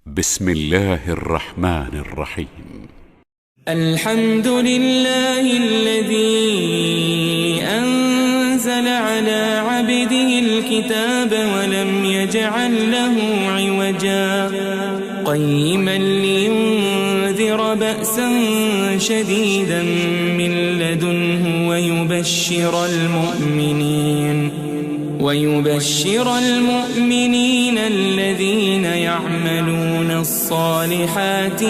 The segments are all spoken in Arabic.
بسم الله الرحمن الرحيم. الحمد لله الذي أنزل على عبده الكتاب ولم يجعل له عوجا قيما لينذر بأسا شديدا من لدنه ويبشر المؤمنين الذين يعملون الصالحات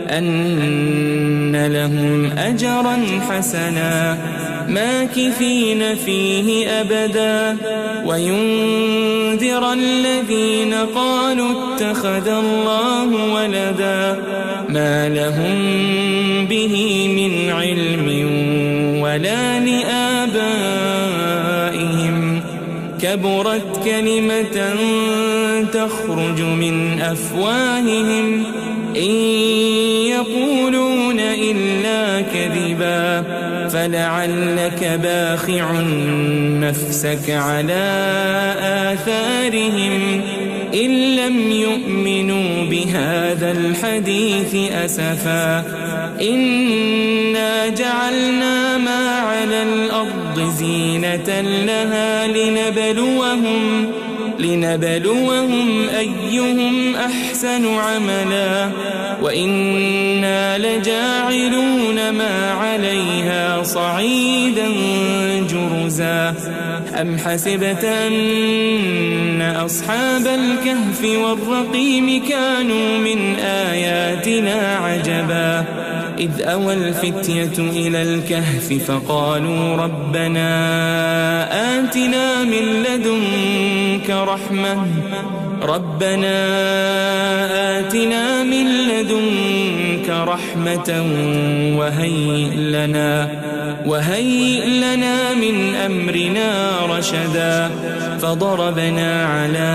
أن لهم أجرا حسنا ماكثين فيه أبدا وينذر الذين قالوا اتخذ الله ولدا ما لهم به من علم ولا لآبائهم كبرت كلمة تخرج من أفواههم إن يقولون إلا كذبا فلعلك باخع نفسك على آثارهم إن لم يؤمنوا بهذا الحديث أسفا إنا جعلنا ما على الأرض زينة لها لنبلوهم أيهم أحسن عملا وإنا لجاعلون ما عليها صعيدا جرزا أم حسبت أن أصحاب الكهف والرقيم كانوا من آياتنا عجبا إذ أوى الفتية إلى الكهف فقالوا ربنا آتنا من لدنك رحمة وهيئ لنا من أمرنا رشدا فضربنا على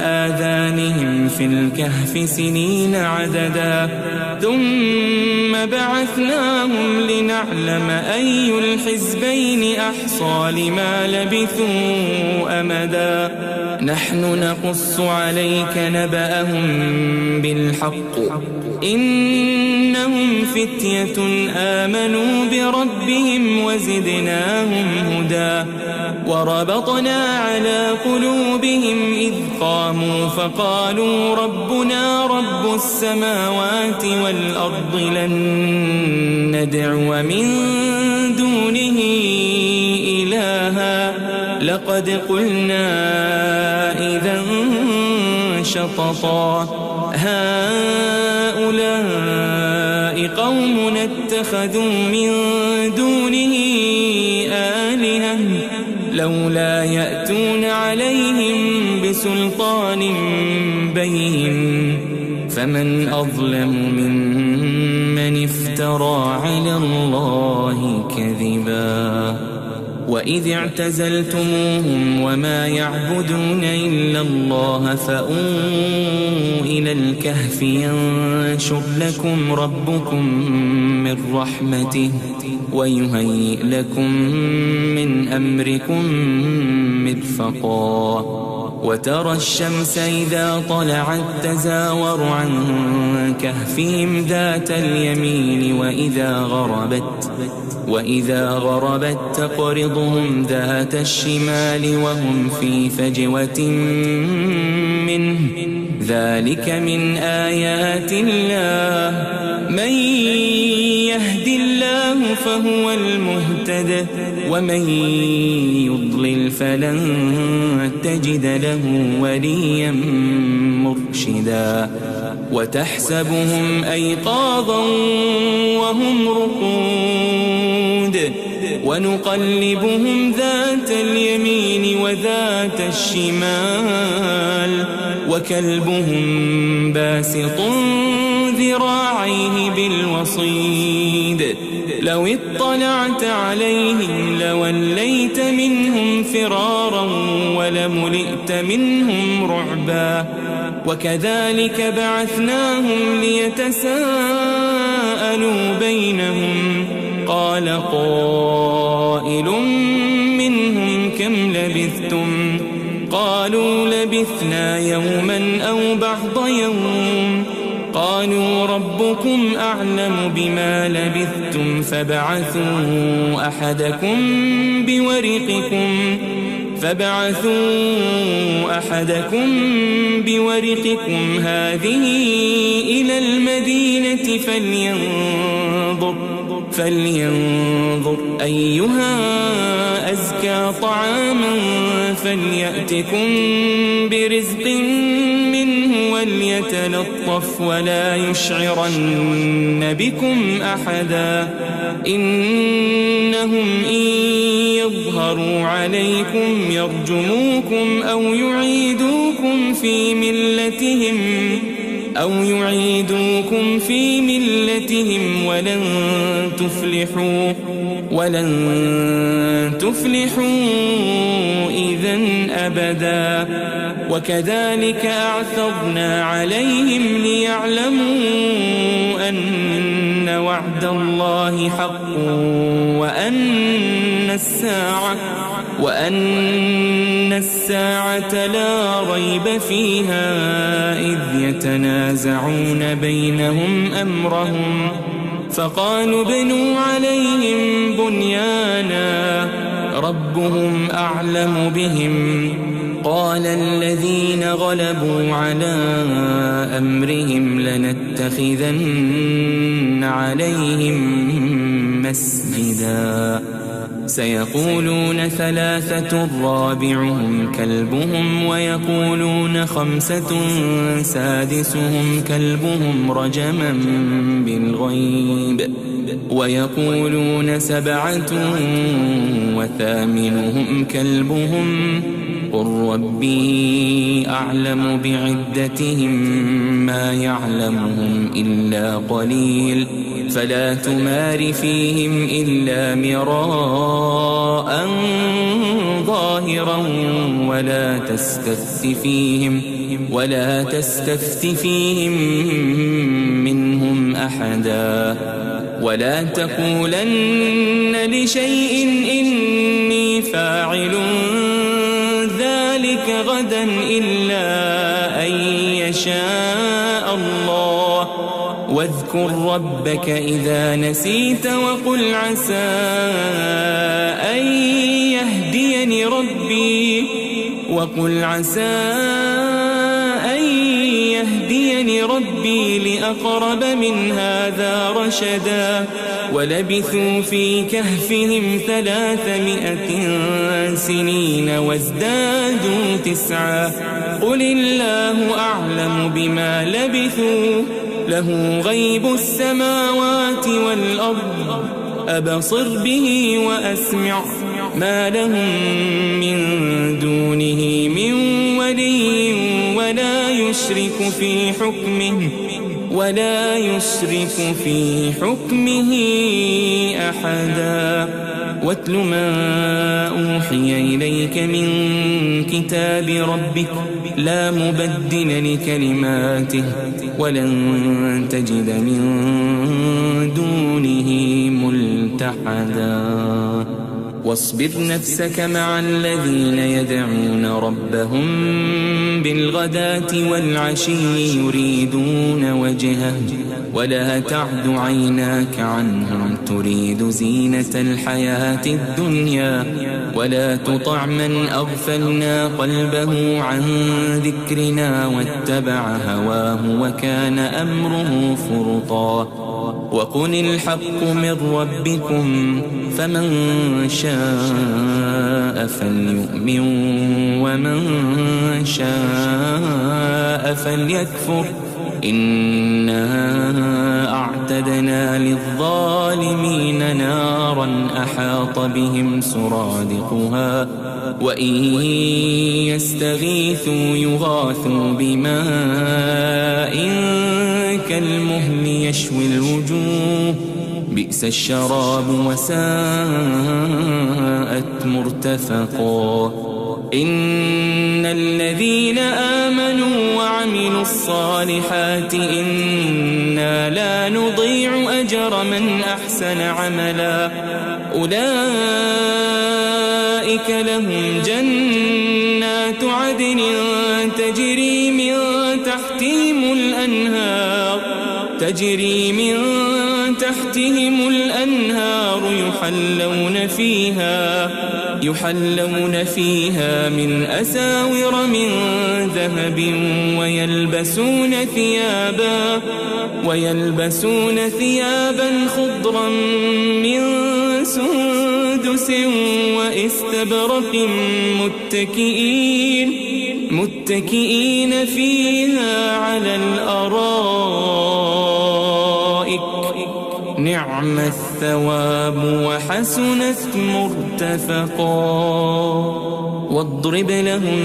آذانهم في الكهف سنين عددا ثم بعثناهم لنعلم أي الحزبين أحصى لما لبثوا أمدا نحن نقص عليك نبأهم بالحق إنهم فتية آمنوا بربهم وزدناهم هدى وربطنا على قلوبهم إذ قاموا فقالوا ربنا رب السماوات والأرض لن ندعو من دونه إلها لقد قلنا إذا شططا هؤلاء قومنا اتخذوا من دونه آلهة لولا يأتون عليهم بسلطان بين فمن أظلم ممن افترى على الله كذبا وإذ اعتزلتموهم وما يعبدون إلا الله فأووا إلى الكهف ينشر لكم ربكم من رحمته ويهيئ لكم من أمركم مرفقا وترى الشمس إذا طلعت تزاور عن كهفهم ذات اليمين وإذا غربت تقرضهم ذات الشمال وهم في فجوة منه ذلك من آيات الله من يهد الله فهو المهتد ومن يضلل فلن تجد له وليا مرشدا وتحسبهم أيقاظا وهم رقود ونقلبهم ذات اليمين وذات الشمال وكلبهم باسط ذراعيه بالوصيد لو اطلعت عليهم لوليت منهم فرارا ولملئت منهم رعبا وكذلك بعثناهم ليتساءلوا بينهم قال قائل منهم كم لبثتم قالوا لبثنا يوما أو بعض يوم قالوا ربكم أعلم بما لبثتم فابعثوا أحدكم بورقكم هذه إلى المدينة فلينظر أيها أزكى طعاما فليأتكم برزق منه وليتلطف ولا يشعرن بكم أحدا إنهم إن يظهروا عليكم يرجموكم أو يعيدوكم في ملتهم ولن تفلحوا إذن أبدا وكذلك أعثرنا عليهم ليعلموا أن وعد الله حق وأن الساعة لا ريب فيها إذ يتنازعون بينهم أمرهم فقالوا ابنوا عليهم بنيانا ربهم أعلم بهم قال الذين غلبوا على أمرهم لنتخذن عليهم مسجدا سيقولون 3 رابعهم كلبهم ويقولون 5 سادسهم كلبهم رجما بالغيب ويقولون 7 وثامنهم كلبهم قل ربي أعلم بعدتهم ما يعلمهم إلا قليل فلا تمار فيهم إلا مراء ظاهرا ولا تستفت فيهم منهم أحدا ولا تقولن لشيء إني فاعل ذلك غدا إلا أن يشاء الله واذكر ربك إذا نسيت وقل عسى أن يهديني ربي لأقرب من هذا رشدا ولبثوا في كهفهم 300 سنين وازدادوا 9 قل الله أعلم بما لبثوا له غيب السماوات والأرض أبصر به وأسمع ما لهم من دونه من ولي ولا يشرك في حكمه أحدا واتل ما أوحي إليك من كتاب ربك لا مبدل لكلماته ولن تجد من دونه ملتحدا واصبر نفسك مع الذين يدعون ربهم بالغداة والعشي يريدون وجهه ولا تعد عيناك عنهم تريد زينة الحياة الدنيا ولا تطع من أغفلنا قلبه عن ذكرنا واتبع هواه وكان أمره فرطا وقل الحق من ربكم فمن شاء فليؤمن ومن شاء فليكفر إنا أعتدنا للظالمين نارا أحاط بهم سرادقها وإن يستغيثوا يغاثوا بماء كالمهل يشوي الوجوه بئس الشراب وساءت مرتفقا إن الذين آمنوا وعملوا الصالحات إنا لا نضيع أجر من أحسن عملا أولئك لهم جنات عدن تجري من تحتهم الأنهار يحلون فيها من أساور من ذهب ويلبسون ثيابا خضرا من سندس وإستبرق متكئين فيها على الأرائك نعم الثواب وحسنت مرتفقا. واضرب لهم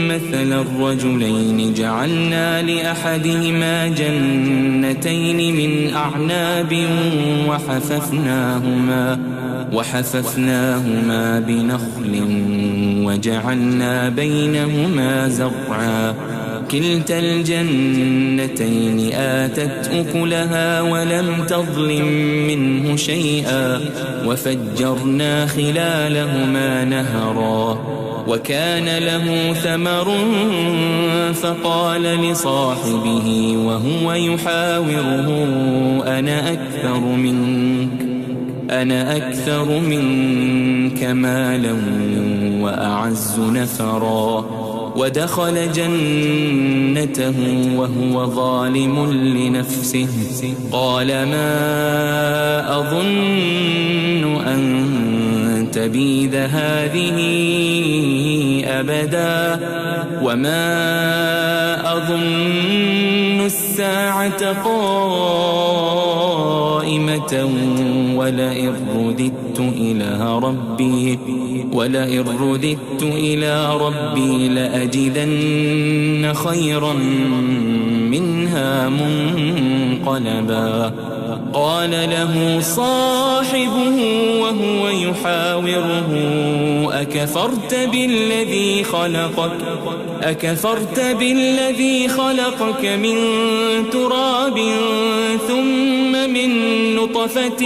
مثل الرجلين جعلنا لأحدهما جنتين من أعناب وحففناهما بنخل وجعلنا بينهما زرعا كلتا الجنتين آتت أكلها ولم تظلم منه شيئا وفجرنا خلالهما نهرا وكان له ثمر فقال لصاحبه وهو يحاوره أنا أكثر منك مالا وأعز نفرا ودخل جنته وهو ظالم لنفسه قال ما أظن أن تبيد هذه أبدا وما أظن الساعة قائمة ولئن رددت إلى ربي لأجدن خيرا منها منقلبا. قال له صاحبه وهو يحاوره أكفرت بالذي خلقك من تراب ثم من نطفة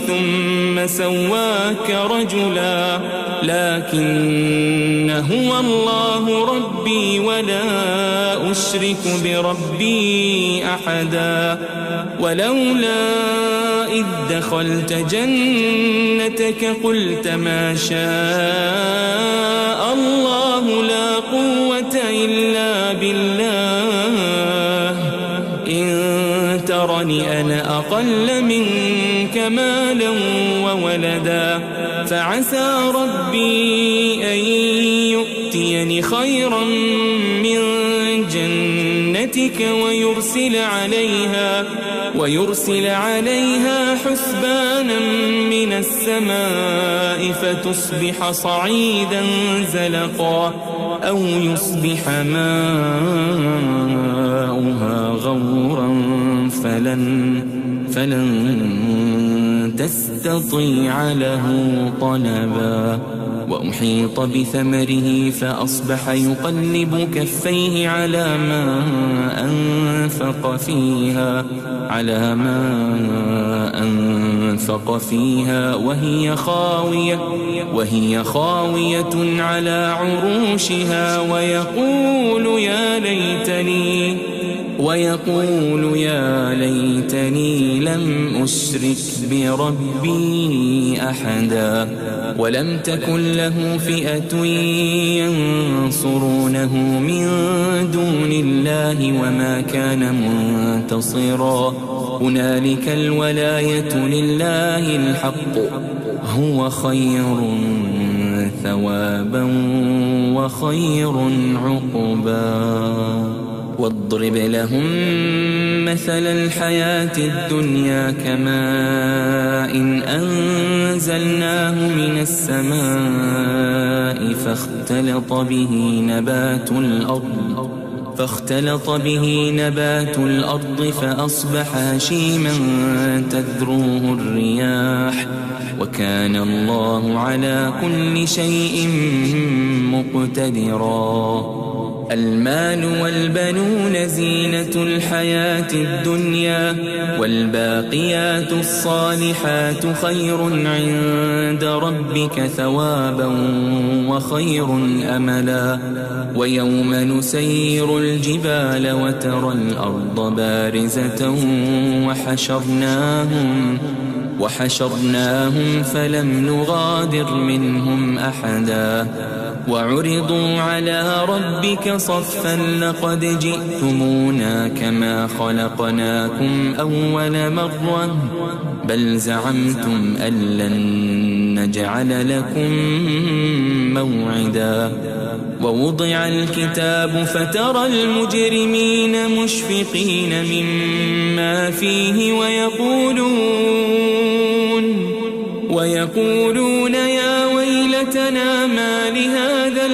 ثم سواك رجلا لكن هو الله ربي ولا أشرك بربي أحدا. ولولا إذ دخلت جنتك قلت ما شاء الله لا قوة إلا بالله إن ترني أنا أقل منك مالا وولدا فعسى ربي أن يؤتيني خيرا من جنتك ويرسل عليها حسبانا من السماء فتصبح صعيدا زلقا أو يصبح ماؤها غورا فلن تستطيع له طلبا. وأحيط بثمره فأصبح يقلب كفيه على ما أنفق فيها وهي خاوية على عروشها ويقول يا ليتني لم أشرك بربي أحدا. ولم تكن له فئة ينصرونه من دون الله وما كان منتصرا. هنالك الولاية لله الحق هو خير ثوابا وخير عقبا. واضرب لهم مثل الحياة الدنيا كماء أنزلناه من السماء فاختلط به نبات الأرض فأصبح هشيما تذروه الرياح وكان الله على كل شيء مقتدرا. المال والبنون زينة الحياة الدنيا والباقيات الصالحات خير عند ربك ثوابا وخير أملا ويوم نسير الجبال وترى الأرض بارزة وحشرناهم فلم نغادر منهم أحدا وعرضوا على ربك صفا لقد جئتمونا كما خلقناكم أول مرة بل زعمتم أن لن نجعل لكم موعدا ووضع الكتاب فترى المجرمين مشفقين مما فيه ويقولون يا ويلتنا ما لهذا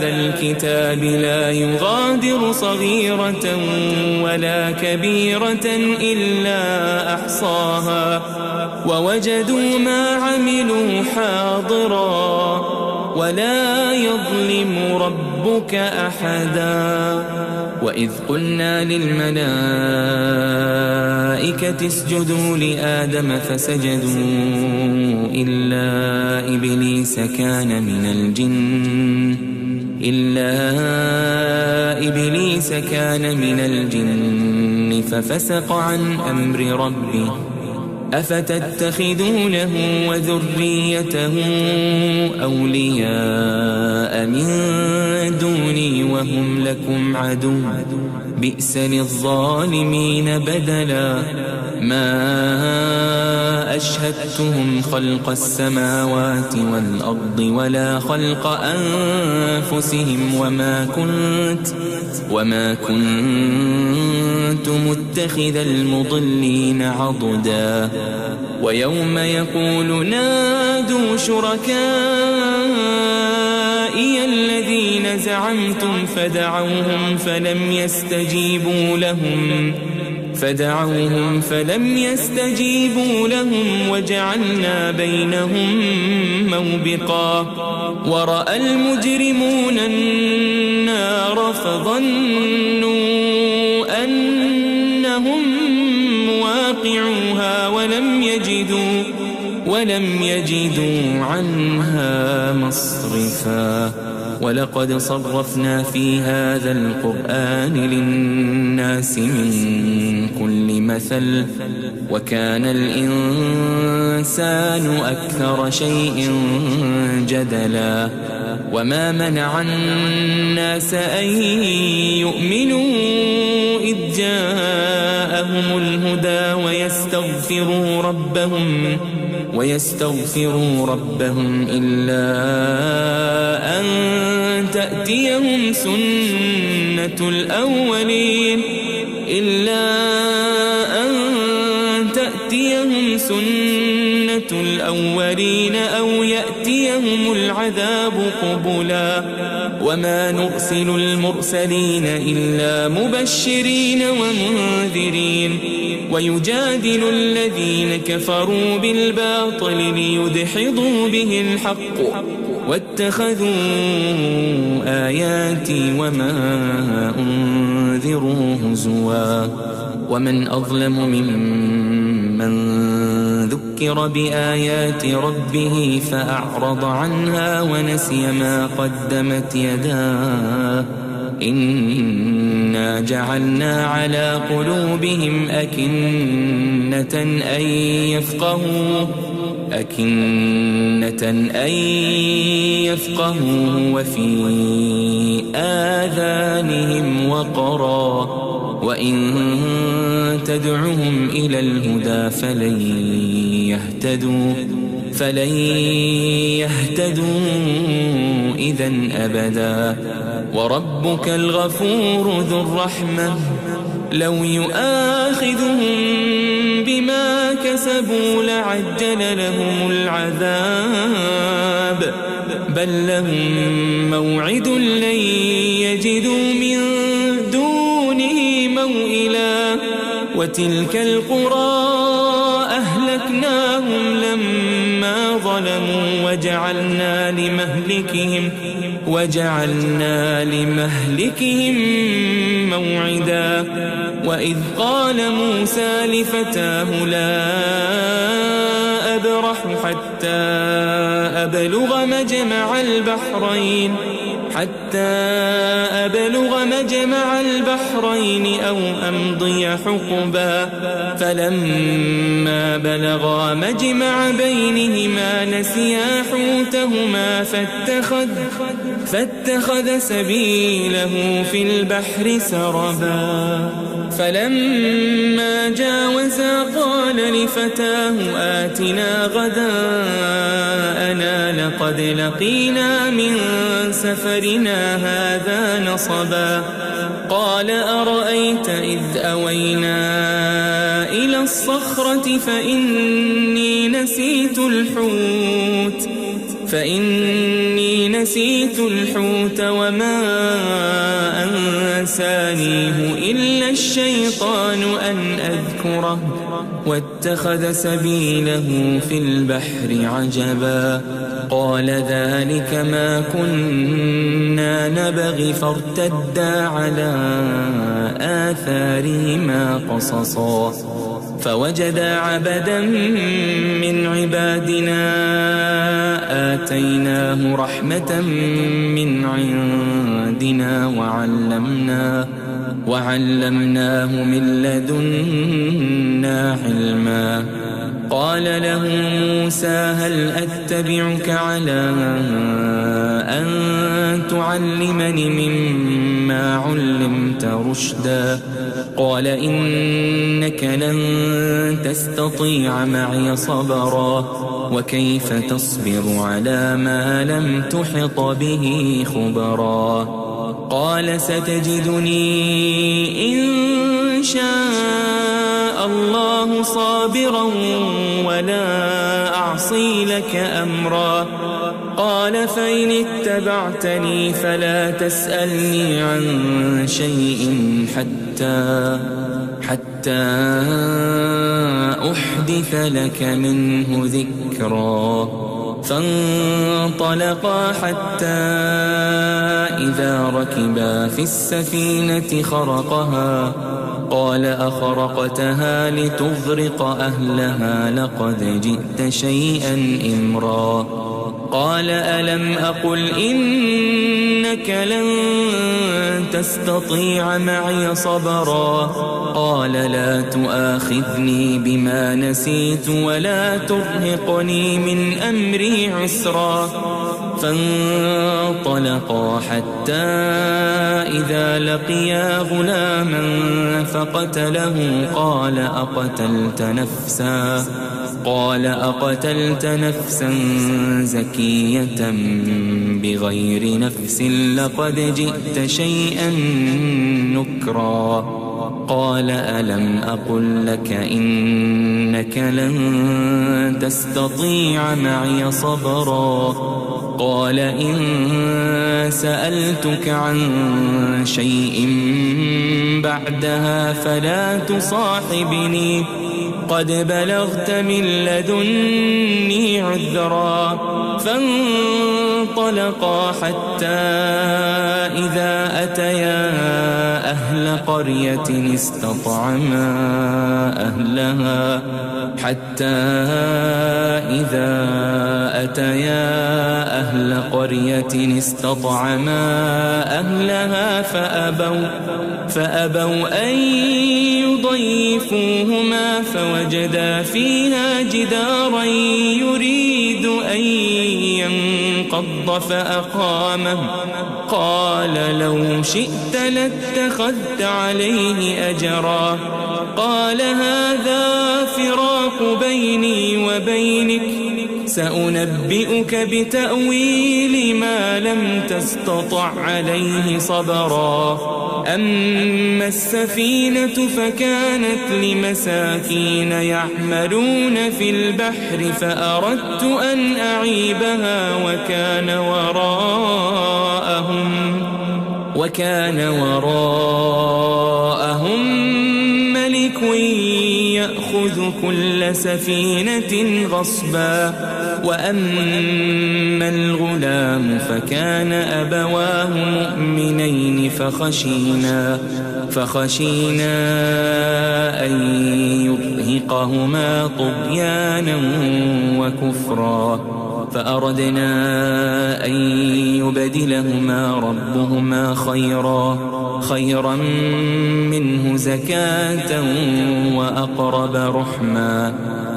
الكتاب لا يغادر صغيرة ولا كبيرة إلا أحصاها ووجدوا ما عملوا حاضرا ولا يظلم ربك أحدا وإذ قلنا للملائكة اسجدوا لآدم فسجدوا إلا إبليس كان من الجن ففسق عن أمر ربه أفتتخذونه وذريته أولياء من دوني وهم لكم عدو بئس للظالمين بدلا ما أشهدتهم خلق السماوات والأرض ولا خلق أنفسهم وما كنت متخذ المضلين عضدا ويوم يقول نادوا شركائي الذين زعمتم فدعوهم فلم يستجيبوا لهم وجعلنا بينهم موبقا ورأى المجرمون النار فظنوا أنهم مواقعوها ولم يجدوا عنها مصرفا ولقد صرفنا في هذا القرآن للناس من كل مثل وكان الإنسان أكثر شيء جدلا وما منع الناس أن يؤمنوا إذ جاءهم الهدى ويستغفروا ربهم إلا أن تأتيهم سنة الأولين أو يأتيهم العذاب قبلا وما نرسل المرسلين إلا مبشرين ومنذرين ويجادل الذين كفروا بالباطل ليدحضوا به الحق واتخذوا آياتي وما أنذروا هزوا ومن أظلم ممن ذكر بآيات ربه فأعرض عنها ونسي ما قدمت يداه إنا جعلنا على قلوبهم أكنة أن يفقهوا وفي آذانهم وقرا وإن تدعهم إلى الهدى فلن يهتدوا إذن أبدا وربك الغفور ذو الرحمة لو يؤاخذهم بما كسبوا لعجل لهم العذاب بل لهم موعد لن يجدوا من دونه موئلا وتلك القرى أهلكناهم لما ما ظلموا وجعلنا لمهلكهم موعدا وإذ قال موسى لفتاه لا أبرح حتى أبلغ مجمع البحرين أو أمضي حقبا فلما بلغا مجمع بينهما نسيا حوتهما فاتخذ سبيله في البحر سربا فلما جاوزا قال لفتاه آتنا غداءنا لقد لقينا من سفرنا هذا نصبا قال أرأيت إذ أوينا إلى الصخرة فإني نسيت الحوت وما أنسانيه إلا الشيطان أن أذكره واتخذ سبيله في البحر عجبا قال ذلك ما كنا نبغي فارتدا على آثارهما قصصا فوجدا عبدا من عبادنا آتيناه رحمة من عندنا وعلمناه من لدنا علما قال له موسى هل أتبعك على أن تعلمني مما علمت رشدا قال إنك لن تستطيع معي صبرا وكيف تصبر على ما لم تحط به خبرا قال ستجدني إن شاء الله صابرا ولا أعصي لك أمرا قال فإن اتبعتني فلا تسألني عن شيء حتى أحدث لك منه ذكرا فانطلقا حتى إذا ركبا في السفينة خرقها قال أخرقتها لتغرق أهلها لقد جئت شيئا إمرا قال ألم أقل إنك لن تستطيع معي صبرا قال لا تؤاخذني بما نسيت ولا ترهقني من أمري عسرا فانطلقا حتى إذا لقيا غلاما فقتله قال أقتلت نفسا زكية بغير نفس لقد جئت شيئا نكرا قال ألم أقل لك إنك لن تستطيع معي صبرا قال إن سألتك عن شيء بعدها فلا تصاحبني قد بلغت من لدني عذرا فانطلقا حتى إذا أتيا أهل قرية استطعما أهلها فأبوا أن يضيفوهما فوجدا فيها جدارا يريد أن ينقض فأقامه قال لو شئت لاتخذت عليه أجرا قال هذا فراق بيني وبينك سأنبئك بتأويل ما لم تستطع عليه صبرا أما السفينة فكانت لمساكين يعملون في البحر فأردت أن أعيبها وكان وراءهم ملك يأخذ كل سفينة غصبا وأما الغلام فكان أبواه مؤمنين فخشينا أن يرهقهما طغيانا وكفرا فأردنا أن يبدلهما ربهما خيرا منه زكاة وأقرب رحما.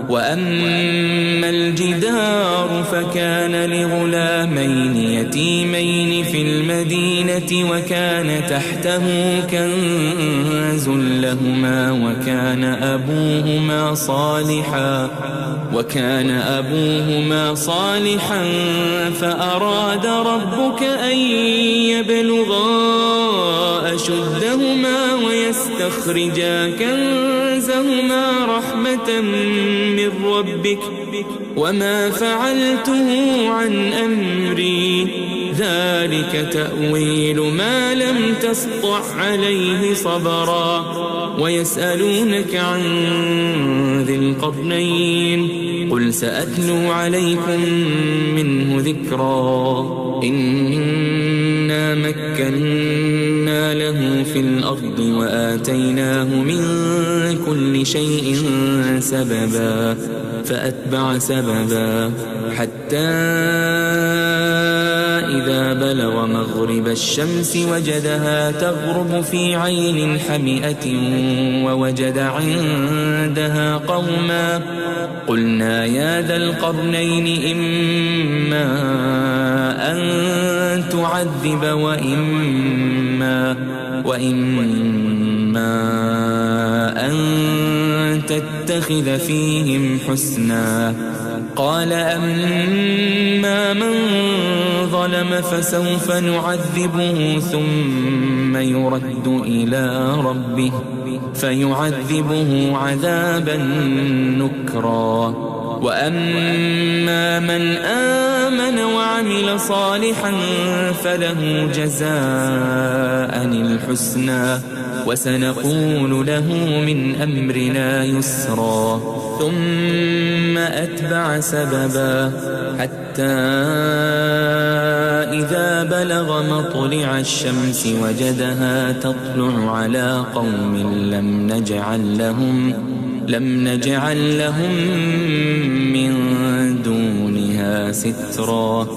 وأما الجدار فكان لغلامين يتيمين في المدينة وكان تحته كنز لهما وكان أبوهما صالحا فأراد ربك أن يبلغا أشدهما ويستخرجا كنزهما رحمة من ربك وما فعلته عن أمري ذلك تأويل ما لم تسطع عليه صبرا. ويسألونك عن ذي القرنين قل سأتلو عليكم منه ذكرا إنا مكنا له في الأرض وآتيناه من كل شيء سببا فأتبع سببا حتى إذا بلغ مغرب الشمس وجدها تغرب في عين حمئة ووجد عندها قوما قلنا يا ذا القرنين إما أن تعذب وإما أن تتخذ فيهم حسنا. قال أما من ظلم فسوف نعذبه ثم يرد إلى ربه فيعذبه عذابا نكرا. وأما من آمن وعمل صالحا فله جزاء الحسنى وسنقول له من أمرنا يسرا. ثم أتبع سببا حتى إذا بلغ مطلع الشمس وجدها تطلع على قوم لم نجعل لهم من دونها سترا.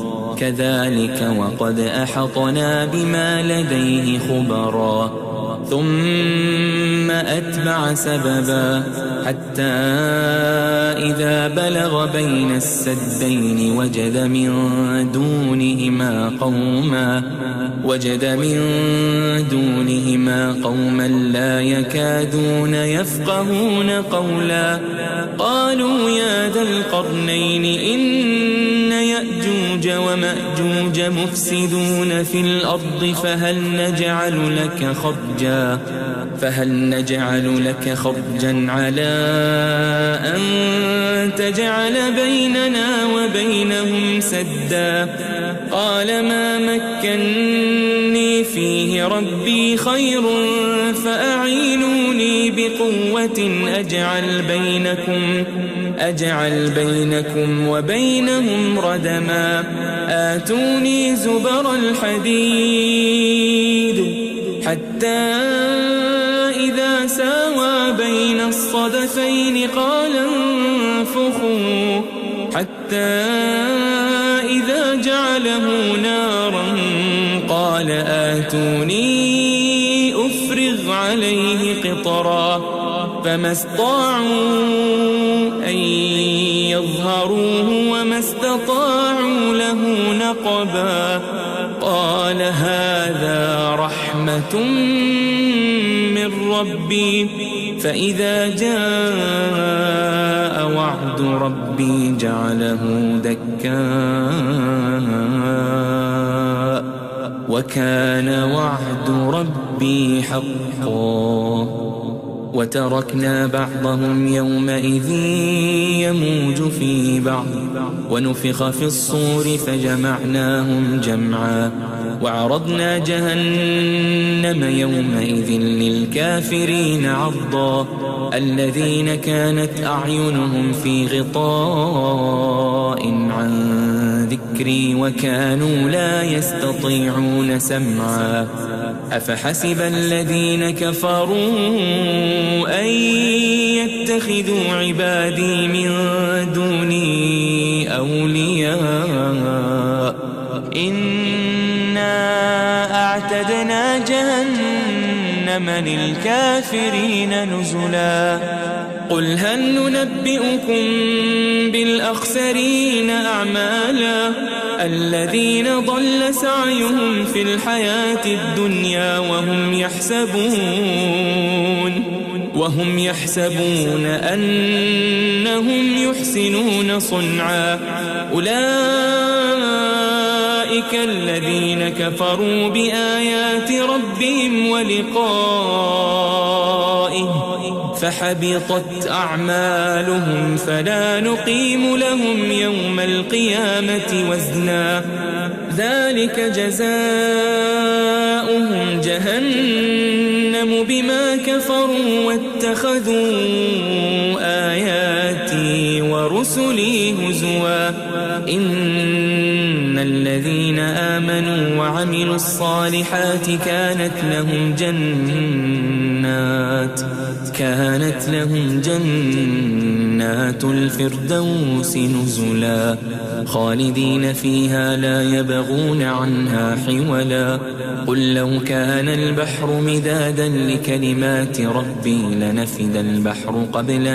كذلك وقد أحطنا بما لديه خبرا. ثم أتبع سببا حتى إذا بلغ بين السدين وجد من دونهما قوما لا يكادون يفقهون قولا. قالوا يا ذا القرنين إن يأجوج ومأجوج مفسدون في الأرض فهل نجعل لك خرجا على أن تجعل بيننا وبينهم سدا. قال ما مكني فيه ربي خير فأعينوني بقوة أجعل بينكم وبينهم ردما. آتوني زبر الحديد حتى إذا ساوى بين الصدفين قال انفخوا حتى إذا جعله نارا قال آتوني أفرغ عليه قطرا. فما استطاعوا أن يظهروه وما استطاعوا له نقبا. قال هذا رحمة من ربي فإذا جاء وعد ربي جعله دكاء وكان وعد ربي حقا. وتركنا بعضهم يومئذ يموج في بعض ونفخ في الصور فجمعناهم جمعا وعرضنا جهنم يومئذ للكافرين عرضا الذين كانت أعينهم في غطاء عن ذكري وكانوا لا يستطيعون سمعا أفحسب الذين كفروا أن يتخذوا عبادي من دوني أولياء إنا أعتدنا جهنم للكافرين نزلا قل هل ننبئكم بالأخسرين أعمالا الذين ضل سعيهم في الحياة الدنيا وهم يحسبون أنهم يحسنون صنعا أولئك الذين كفروا بآيات ربهم ولقائه فحبطت أعمالهم فلا نقيم لهم يوم القيامة وزنا ذلك جزاؤهم جهنم بما كفروا واتخذوا آياتي ورسلي هزوا إن الذين آمنوا وعملوا الصالحات كانت لهم جنات الفردوس نزلا خالدين فيها لا يبغون عنها حولا قل لو كان البحر مدادا لكلمات ربي لنفد البحر قبل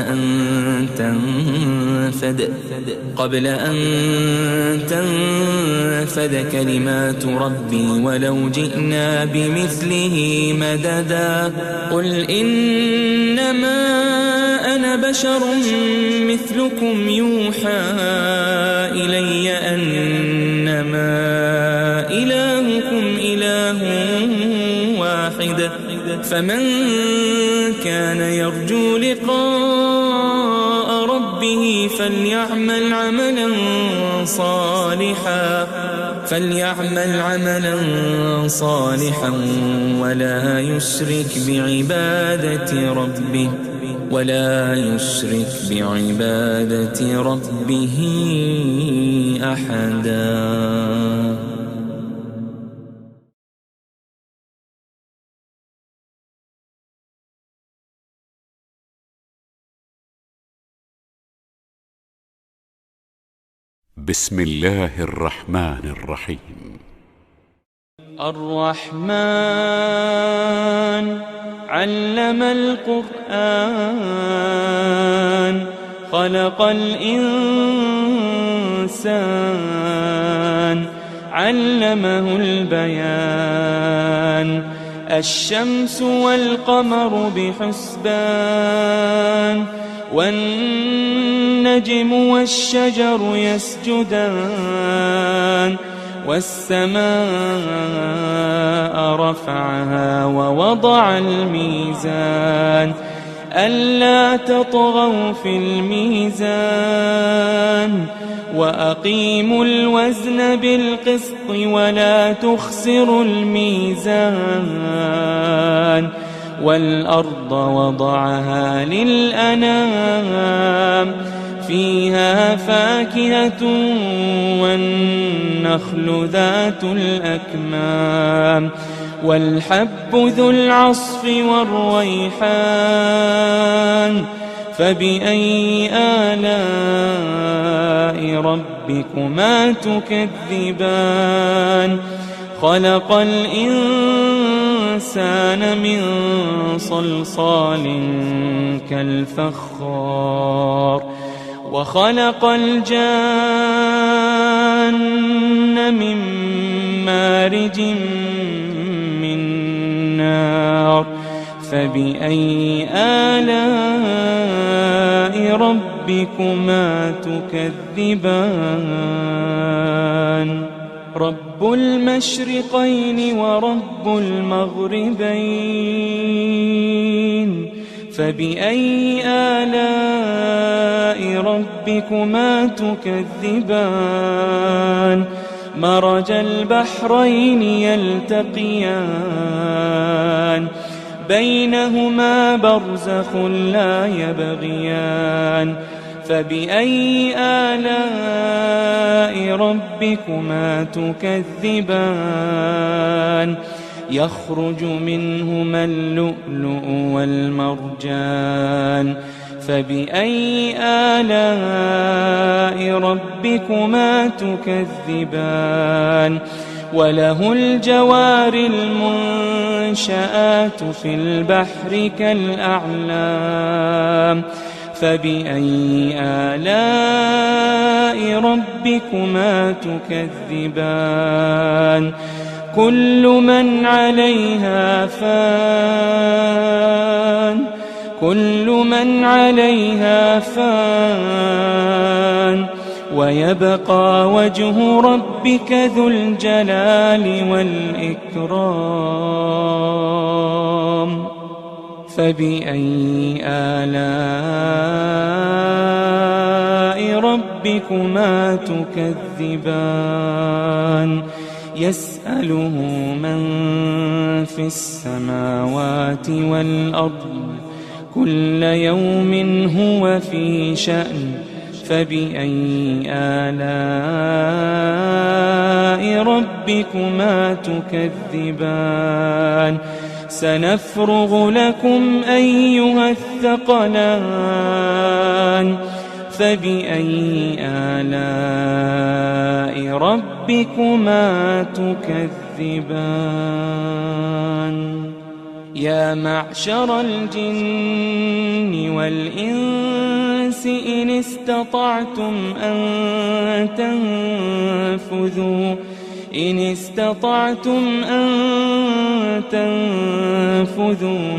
أن تنفد كلمات ربي ولو جئنا بمثله مددا قل إنما أنا بشر مثلكم يوحى إلي أنما إلهكم إله واحد فمن كان يرجو لقاء ربه فليعمل عملا صالحا ولا يشرك بعبادة ربه أحدا. بسم الله الرحمن الرحيم. الرحمن علم القرآن خلق الإنسان علمه البيان الشمس والقمر بحسبان والنجم والشجر يسجدان والسماء رفعها ووضع الميزان ألا تطغوا في الميزان وأقيموا الوزن بالقسط ولا تخسروا الميزان والأرض وضعها للأنام فيها فاكهة والنخل ذات الأكمام والحب ذو العصف والريحان فبأي آلاء ربكما تكذبان خلق الإنسان من صلصال كالفخار وخلق الجان من مارج من نار فبأي آلاء ربكما تكذبان رب المشرقين ورب المغربين فبأي آلاء ربكما تكذبان مرج البحرين يلتقيان بينهما برزخ لا يبغيان فبأي آلاء ربكما تكذبان يخرج منهما اللؤلؤ والمرجان فبأي آلاء ربكما تكذبان وله الجوار المنشآت في البحر كالأعلام فبأي آلاء ربكما تكذبان كل من عليها فان ويبقى وجه ربك ذو الجلال والإكرام فبأي آلاء ربكما تكذبان يسأله من في السماوات والأرض كل يوم هو في شأن فبأي آلاء ربكما تكذبان سنفرغ لكم أيها الثقلان فبأي آلاء ربكما تكذبان يا معشر الجن والإنس إن استطعتم أن تنفذوا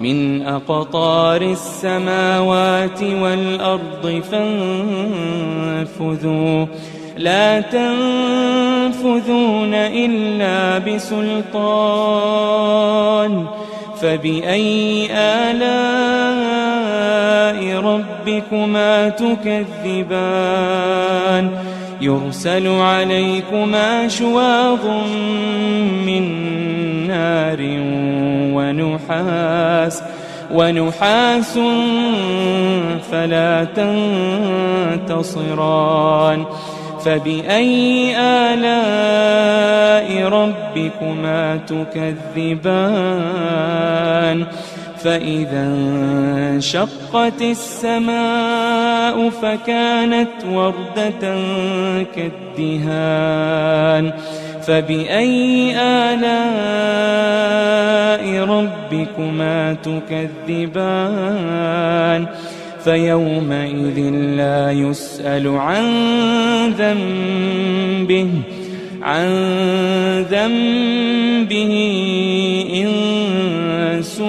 من أقطار السماوات والأرض فانفذوا لا تنفذون إلا بسلطان فبأي آلاء ربكما تكذبان يرسل عليكما شواظ من نار ونحاس فلا تنتصران فبأي آلاء ربكما تكذبان فإذا انشقت السماء فكانت وردة كالدهان فبأي آلاء ربكما تكذبان فيومئذ لا يسأل عن ذنبه إنس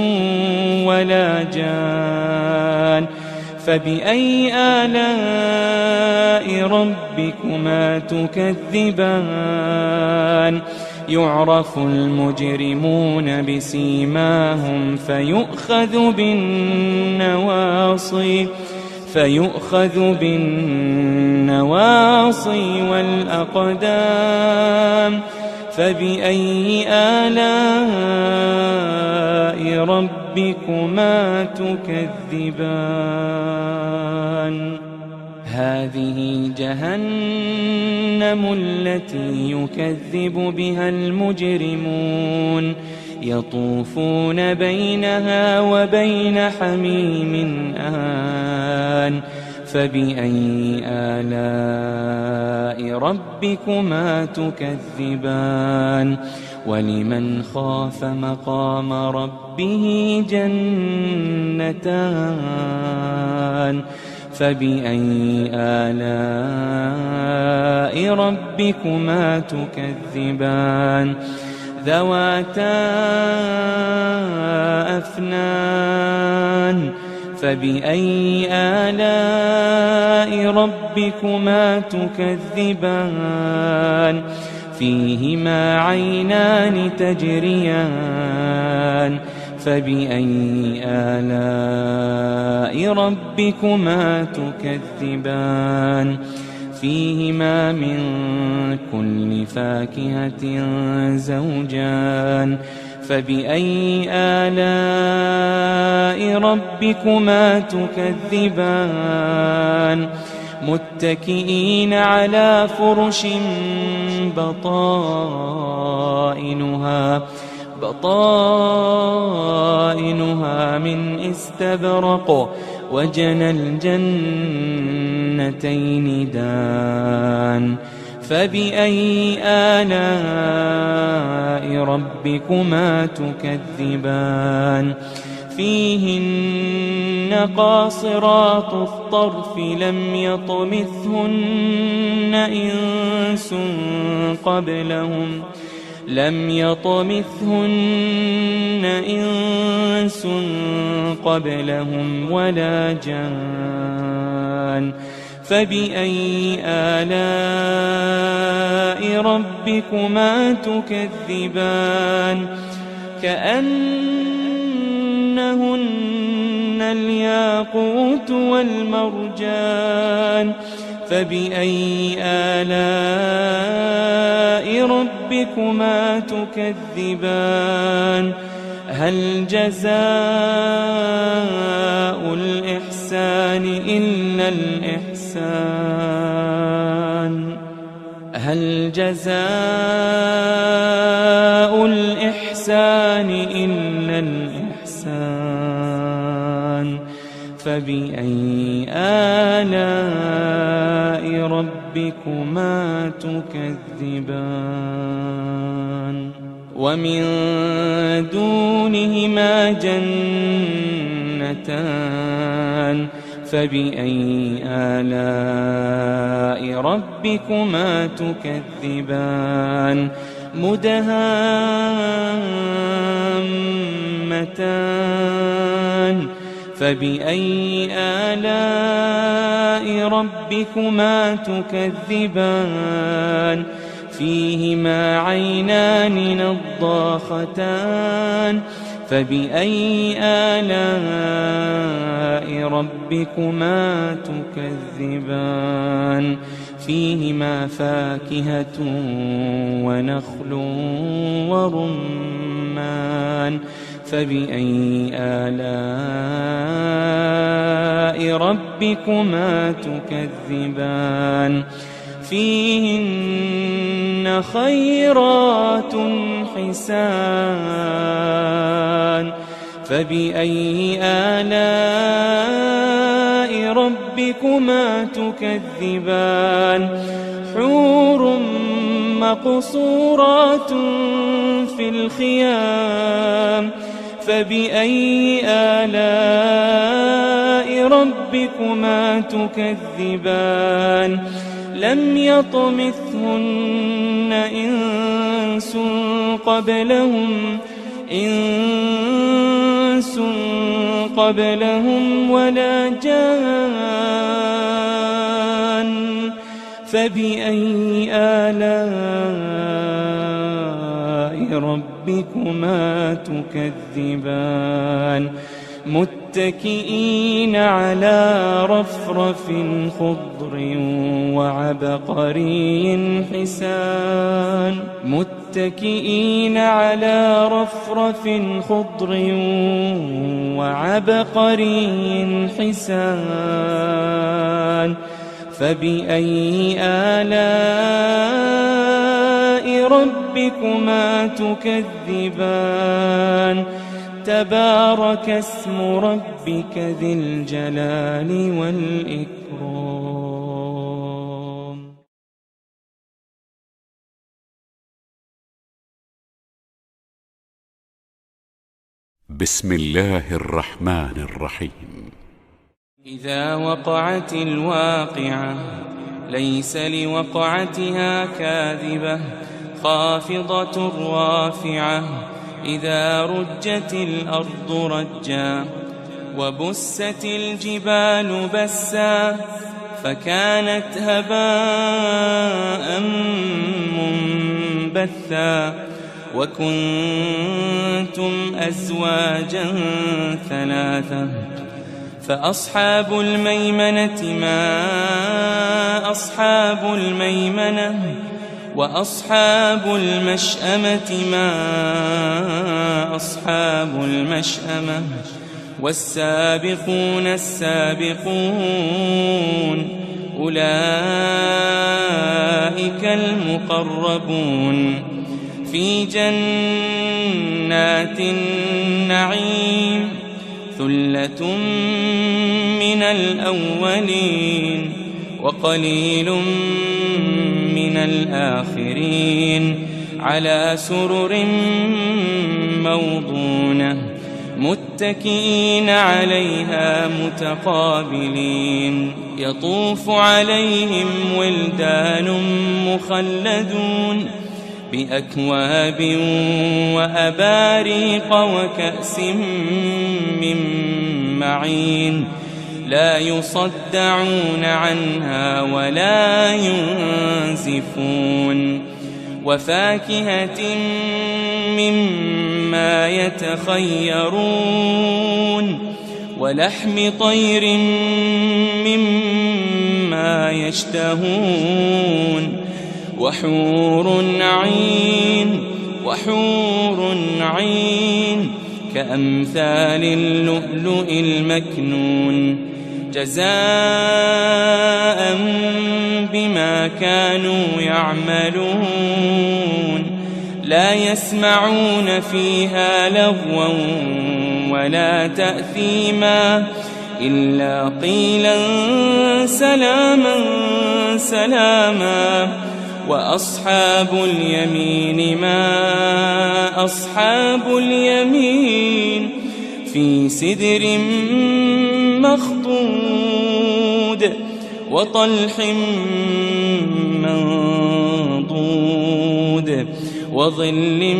ولا جان فبأي آلاء ربكما تكذبان يعرف المجرمون بسيماهم فيؤخذ بالنواصي والأقدام فبأي آلاء ربكما تكذبان هذه جهنم التي يكذب بها المجرمون يطوفون بينها وبين حميم آن فبأي آلاء ربكما تكذبان ولمن خاف مقام ربه جنتان فبأي آلاء ربكما تكذبان ذواتا أفنان فبأي آلاء ربكما تكذبان فيهما عينان تجريان فبأي آلاء ربكما تكذبان فيهما من كل فاكهة زوجان فبأي آلاء ربكما تكذبان متكئين على فرش بطائنها من استبرق وجنى الجنتين دان فبأي آلاء ربكما تكذبان فيهن قاصرات الطرف لم يطمثهن إنس قبلهم ولا جان فبأي آلاء ربكما تكذبان كأنهن الياقوت والمرجان فبأي آلاء ربكما تكذبان هل جزاء الإحسان إلا الإحسان هل جزاء الإحسان إلا الإحسان فبأي آلاء ربكما تكذبان ومن دونهما جنتان فبأي آلاء ربكما تكذبان مدهامتان فبأي آلاء ربكما تكذبان فيهما عينان نضاختان فبأي آلاء ربكما تكذبان فيهما فاكهة ونخل ورمان فبأي آلاء ربكما تكذبان فيهن خيرات حسان فبأي آلاء ربكما تكذبان حور مقصورات في الخيام فبأي آلاء ربكما تكذبان لم يطمثهن إنس قبلهم ولا جان فبأي آلاء ربكما تكذبان متكئين على رفرف خضر وعبقري حسان متكئين على رفرف خضر وعبقري حسان فبأي آلاء ربكما تكذبان تبارك اسم ربك ذي الجلال والإكرام. بسم الله الرحمن الرحيم. إذا وقعت الواقعة ليس لوقعتها كاذبة خافضة رافعة إذا رجت الأرض رجا وبست الجبال بسا فكانت هباء بثا وكنتم أزواجا ثلاثة فأصحاب الميمنة ما أصحاب الميمنة وأصحاب المشأمة ما أصحاب المشأمة والسابقون السابقون أولئك المقربون في جنات النعيم ثلة من الأولين وقليل من الآخرين على سرر موضونة متكئين عليها متقابلين يطوف عليهم ولدان مخلدون بأكواب وأباريق وكأس من معين لا يصدعون عنها ولا ينزفون وفاكهة مما يتخيرون ولحم طير مما يشتهون وحور عين كأمثال اللؤلؤ المكنون جزاء بما كانوا يعملون لا يسمعون فيها لغوا ولا تأثيما إلا قيلا سلاما سلاما وأصحاب اليمين ما أصحاب اليمين في سدر مخضود وطلح منضود وظل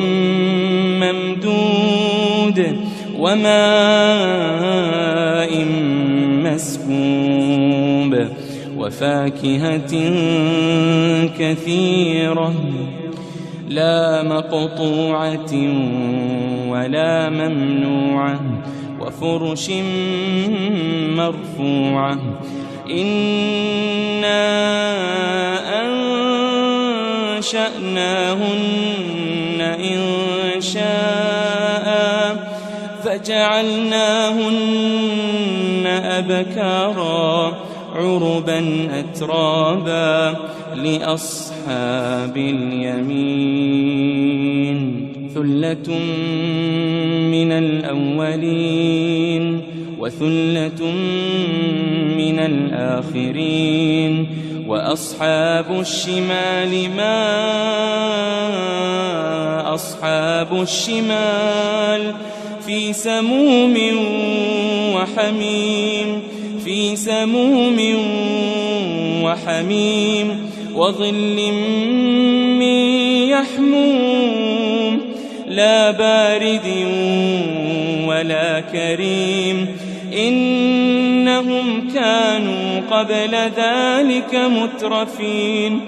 ممدود وماء مسكوب وفاكهة كثيرة لا مقطوعة ولا ممنوعة وفرش مرفوعة إنا أنشأناهن إنشاء فجعلناهن أبكارا عربا أترابا لأصحاب اليمين ثلة من الأولين وثلة من الآخرين وأصحاب الشمال ما أصحاب الشمال في سموم وحميم وظل من يحموم لا بارد ولا كريم إنهم كانوا قبل ذلك مترفين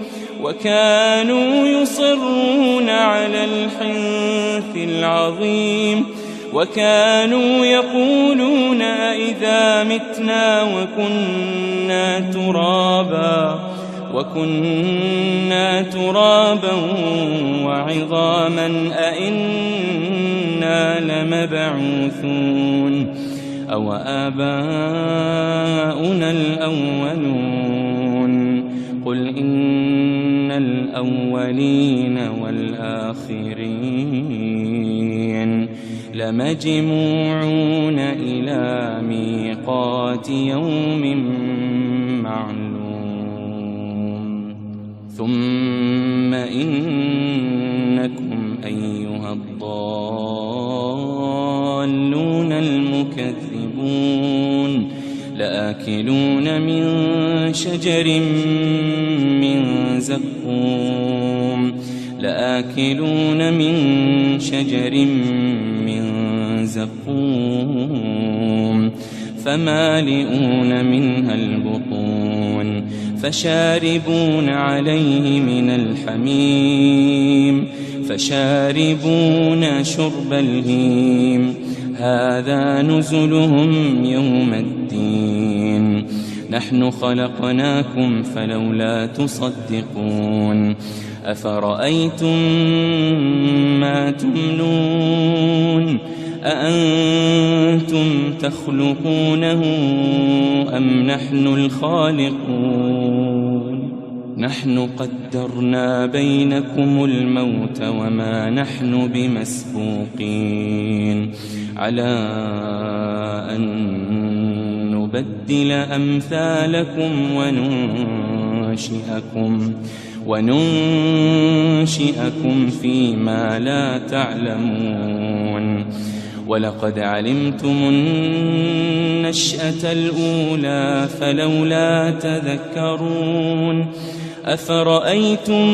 وكانوا يصرون على الحنث العظيم وكانوا يقولون أئذا متنا وكنا ترابا وعظاما أئنا لمبعوثون أو آباؤنا الأولون قل إن الأولين والآخرين لمجموعون إلى ميقات يوم معلوم ثم إنكم أيها الضالون المكذبون لآكلون من شجر من زقوم فمالئون منها البطون فشاربون عليه من الحميم فشاربون شرب الهيم هذا نزلهم يوم الدين نحن خلقناكم فلولا تصدقون أفرأيتم ما تمنون أأنتم تخلقونه أم نحن الخالقون نحن قدرنا بينكم الموت وما نحن بمسبوقين على أن نبدل أمثالكم وننشئكم فيما لا تعلمون ولقد علمتم النشأة الأولى فلولا تذكرون أفرأيتم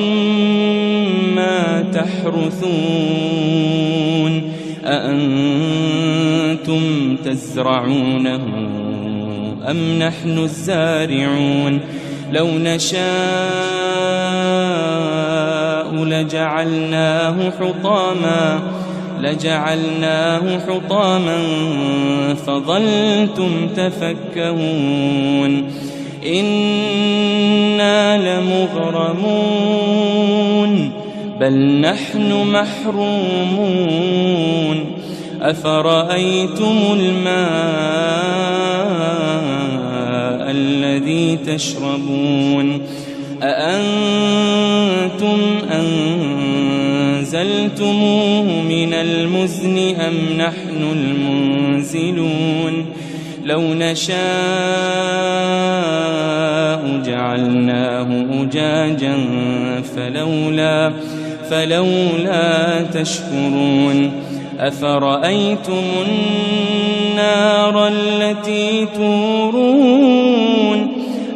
ما تحرثون أأنتم تزرعونه أم نحن الزارعون لو نشاء لجعلناه حطاما فظلتم تفكهون إنا لمغرمون بل نحن محرومون أفرأيتم الماء الذي تشربون أأنتم أنزلتموه من المزن أم نحن المنزلون لو نشاء جعلناه أجاجا فلولا تشكرون أفرأيتم النار التي تورون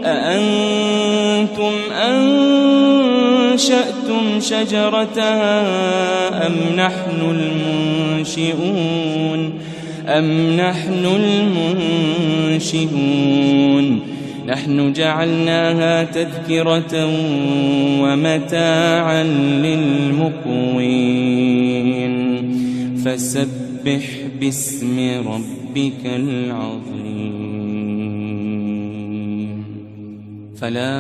أأنتم أنشأتم شجرتها أم نحن المنشئون نحن جعلناها تذكرة ومتاعا للمقوين فسبح باسم ربك العظيم فلا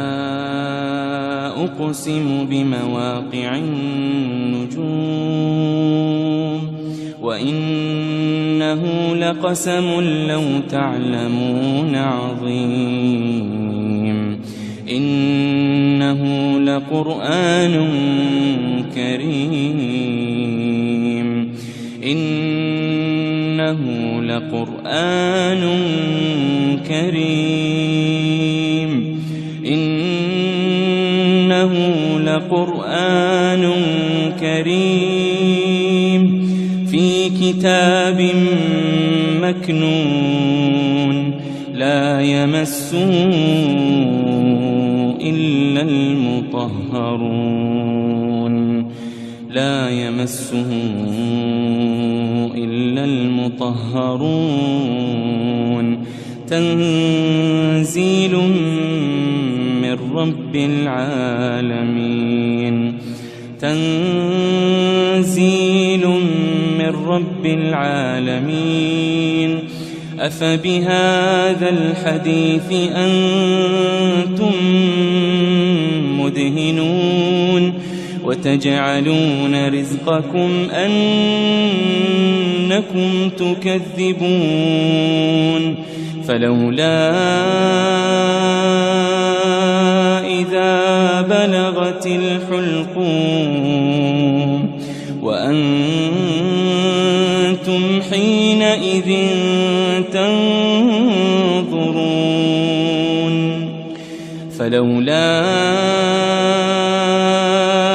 أقسم بمواقع النجوم وإنه لقسم لو تعلمون عظيم إنه لقرآن كريم إنه لقرآن كريم إنه لقرآن كريم في كتاب مكنون لا يمسه إلا المطهرون تنزيل من رب العالمين أفبهذا الحديث أنتم مدهنون وتجعلون رزقكم أنكم تكذبون فلولا إذا بلغت الحلقوم وأنتم حينئذ تنظرون فلولا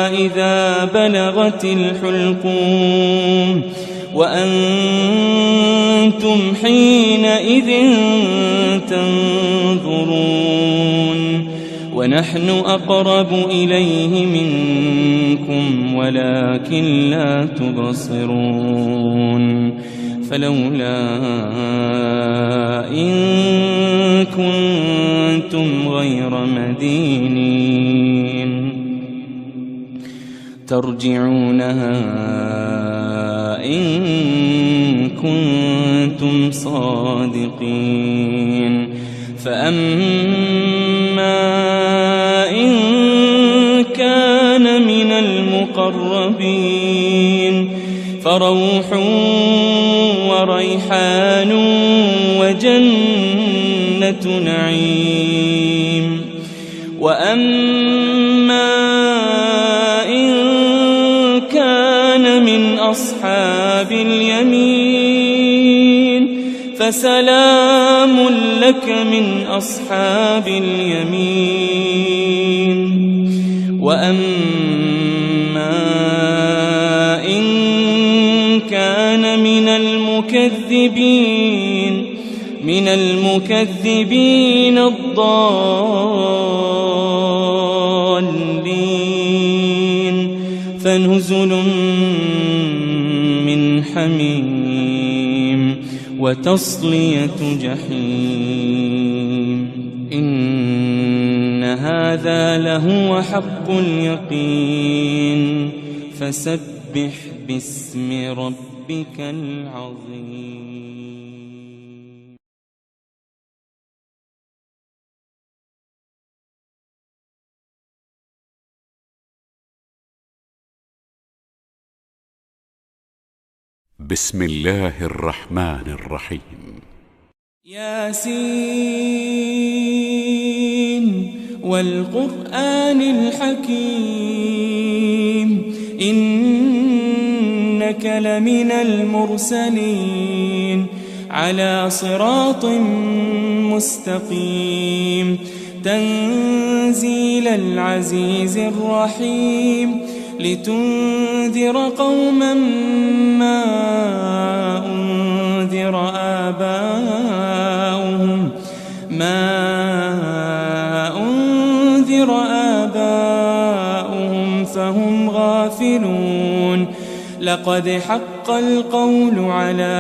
إذا بلغت الحلقوم وأنتم حينئذ تنظرون ونحن أقرب إليه منكم ولكن لا تبصرون فلولا إن كنتم غير مدينين ترجعونها إن كنتم صادقين. فأما إن كان من المقربين فروح وريحان وجنة نعيم. وأما إن كان من أصحاب اليمين فسلام لك من أصحاب اليمين. وأما إن كان من المكذبين الضالين فنزل من حميم وتصلية جحيم. إن هذا لهو حق اليقين فسبح باسم ربك العظيم. بسم الله الرحمن الرحيم. ياسين والقرآن الحكيم إنك لمن المرسلين على صراط مستقيم تنزيل العزيز الرحيم لتنذر قوما ما أنذر آباؤهم فهم غافلون. لقد حق القول على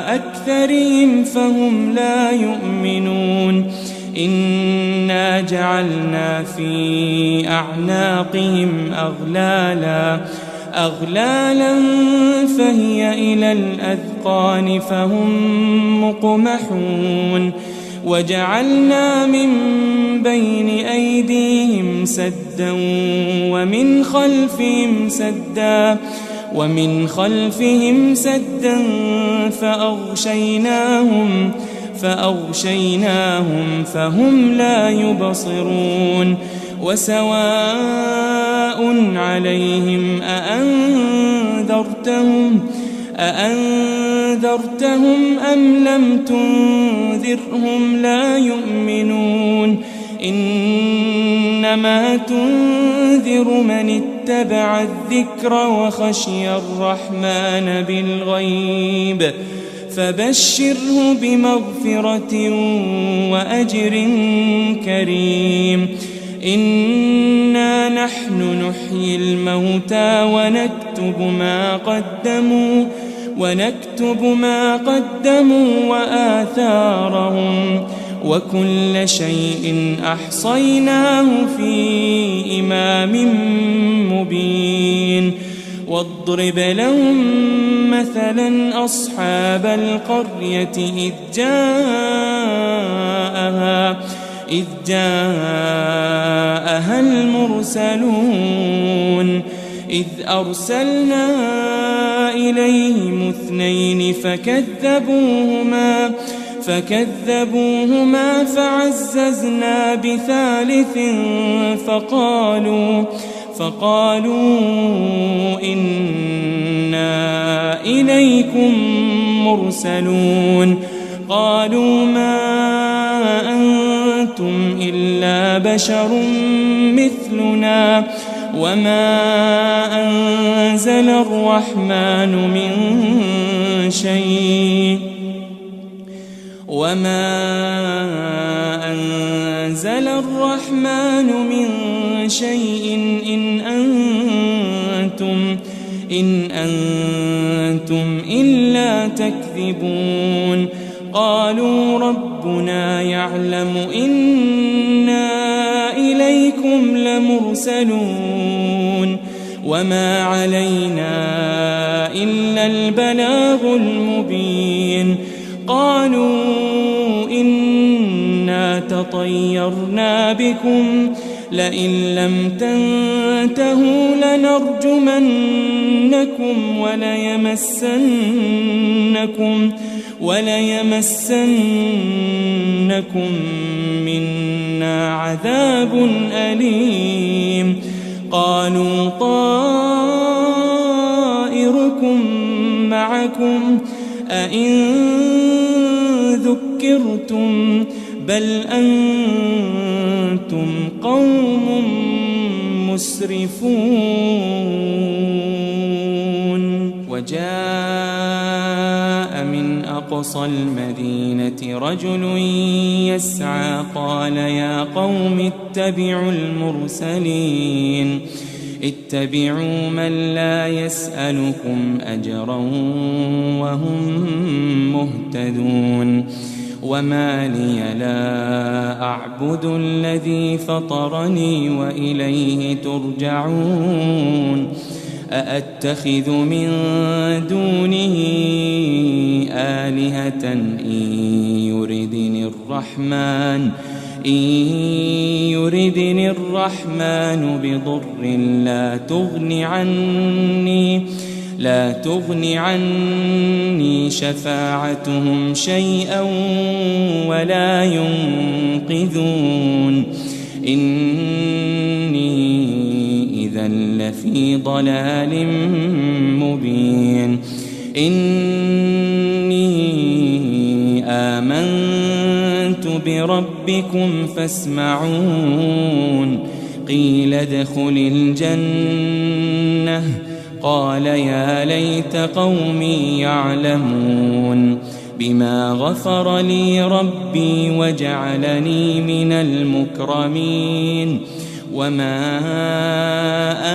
أكثرهم فهم لا يؤمنون. إنا جعلنا في أعناقهم أغلالا فهي إلى الأذقان فهم مقمحون. وجعلنا من بين أيديهم سدا ومن خلفهم سدا فأغشيناهم فهم لا يبصرون. وسواء عليهم أأنذرتهم أم لم تنذرهم لا يؤمنون. إنما تنذر من اتبع الذكر وخشي الرحمن بالغيب فبشره بمغفرة وأجر كريم. إنا نحن نحيي الموتى ونكتب ما قدموا وآثارهم وكل شيء أحصيناه في إمام مبين. واضرب لهم مثلا أصحاب القرية إذ جاءها المرسلون إذ أرسلنا إليهم 2 فكذبوهما فعززنا بثالث فقالوا إنا إليكم مرسلون. قالوا ما أنتم إلا بشر مثلنا وما أنزل إن أنتم إلا تكذبون قالوا ربنا يعلم إنا إليكم لمرسلون وما علينا إلا البلاغ المبين قالوا إنا تطيرنا بكم لئن لم تنتهوا لنرجمنكم وليمسنكم منا عذاب أليم قالوا طائركم معكم أئن ذكرتم بل أنتم قوم مسرفون وجاء من أقصى المدينة رجل يسعى قال يا قوم اتبعوا المرسلين اتبعوا من لا يسألكم أجرا وهم مهتدون وما لي لا أعبد الذي فطرني وإليه ترجعون أأتخذ من دونه آلهة إن يردني الرحمن بضر لا تغن عني شفاعتهم شيئا ولا ينقذون إني إذا لفي ضلال مبين إني آمنت بربكم فاسمعون قيل ادخل الجنة قال يا ليت قومي يعلمون بما غفر لي ربي وجعلني من المكرمين وما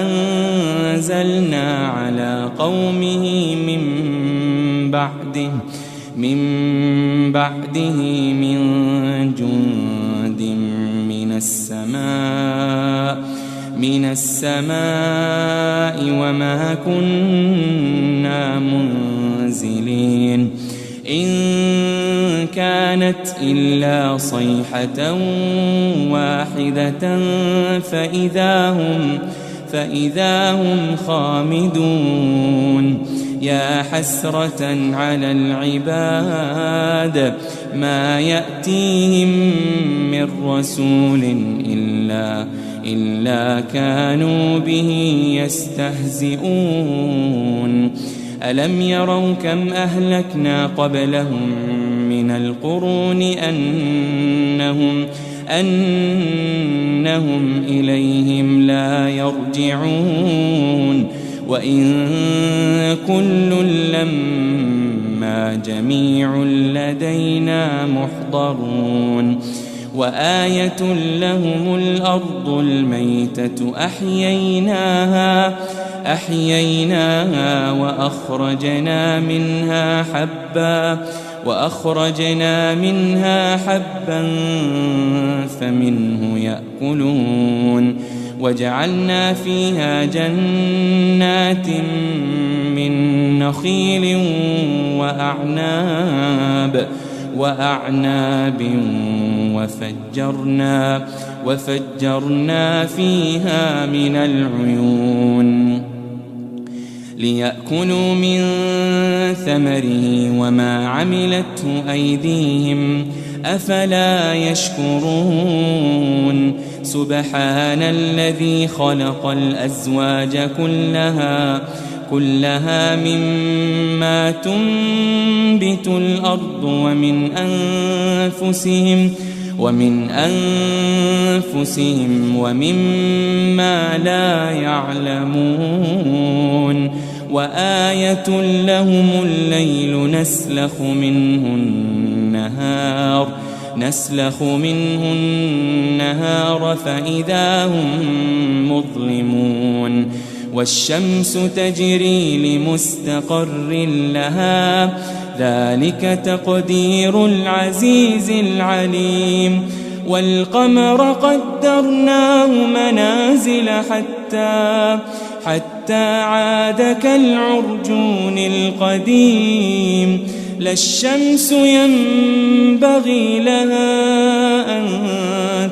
أنزلنا على قومه من بعده من جند من السماء وما كنا منزلين إن كانت إلا صيحة واحدة فإذا هم خامدون يا حسرة على العباد ما يأتيهم من رسول إلا كانوا به يستهزئون ألم يروا كم أهلكنا قبلهم من القرون أنهم إليهم لا يرجعون وإن كل لما جميع لدينا محضرون وآية لهم الأرض الميتة أحييناها وأخرجنا منها حبا فمنه يأكلون وجعلنا فيها جنات من نخيل وأعناب وفجرنا فيها من العيون ليأكلوا من ثمره وما عملته أيديهم أفلا يشكرون سبحان الذي خلق الأزواج كلها مما تنبت الأرض ومن أنفسهم ومما لا يعلمون وآية لهم الليل نسلخ منه النهار فإذا هم مظلمون والشمس تجري لمستقر لها ذلك تقدير العزيز العليم والقمر قدرناه منازل حتى عاد كالعرجون القديم لا الشمس ينبغي لها أن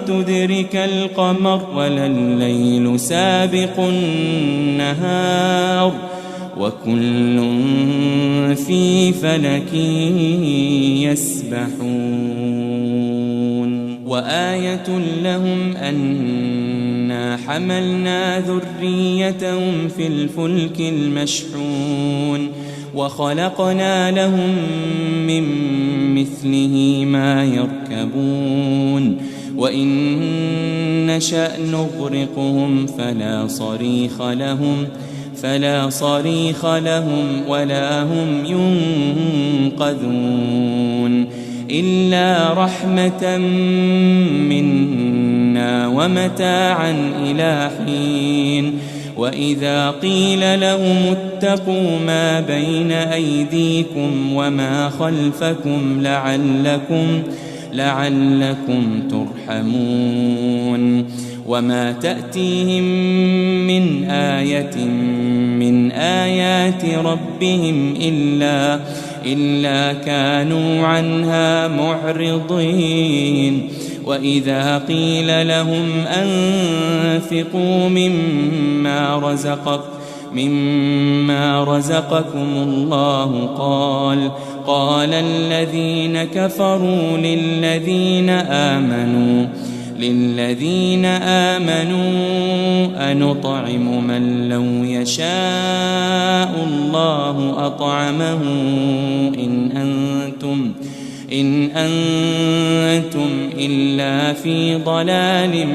تدرك القمر ولا الليل سابق النهار وكل في فلك يسبحون وآية لهم أنا حملنا ذريتهم في الفلك المشحون وخلقنا لهم من مثله ما يركبون وإن نشأ نغرقهم فلا صريخ لهم ولا هم ينقذون إلا رحمة منا ومتاعا إلى حين وإذا قيل لهم اتقوا ما بين أيديكم وما خلفكم لعلكم ترحمون وما تأتيهم من آية من آيات ربهم إلا كانوا عنها معرضين وإذا قيل لهم أنفقوا مما رزقكم الله قال الذين كفروا للذين آمنوا أنطعم من لو يشاء الله أطعمه إن أنتم إلا في ضلال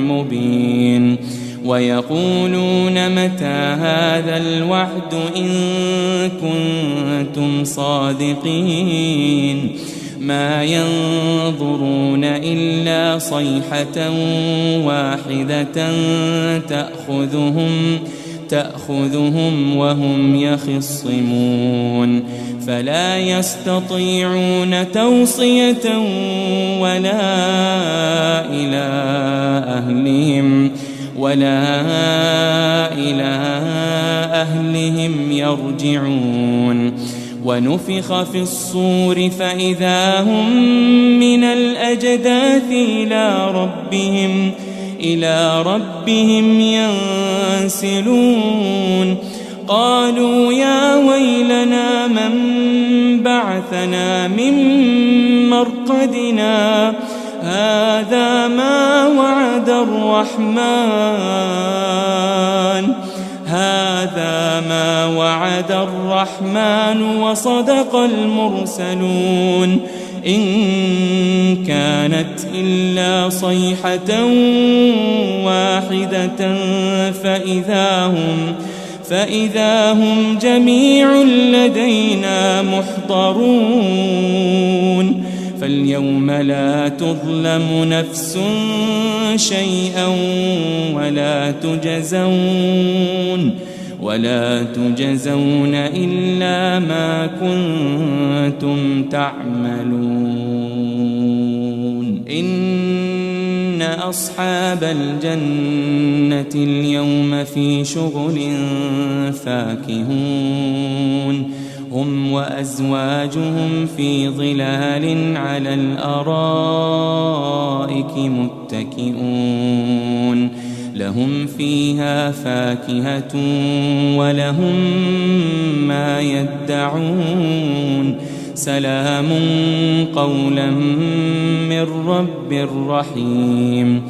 مبين ويقولون متى هذا الوعد إن كنتم صادقين ما ينظرون إلا صيحة واحدة تأخذهم وهم يخصمون فلا يستطيعون توصية ولا إلى أهلهم يرجعون ونفخ في الصور فإذا هم من الأجداث إلى ربهم ينسلون قالوا يا ويلنا من بعثنا من مرقدنا هذا ما وعد الرحمن وصدق المرسلون إن كانت إلا صيحة واحدة فإذا هم جميع لدينا محضرون فاليوم لا تظلم نفس شيئا ولا تجزون إلا ما كنتم تعملون إن أصحاب الجنة اليوم في شغل فاكهون هم وأزواجهم في ظلال على الأرائك متكئون لهم فيها فاكهة ولهم ما يدعون سلام قولا من رب رحيم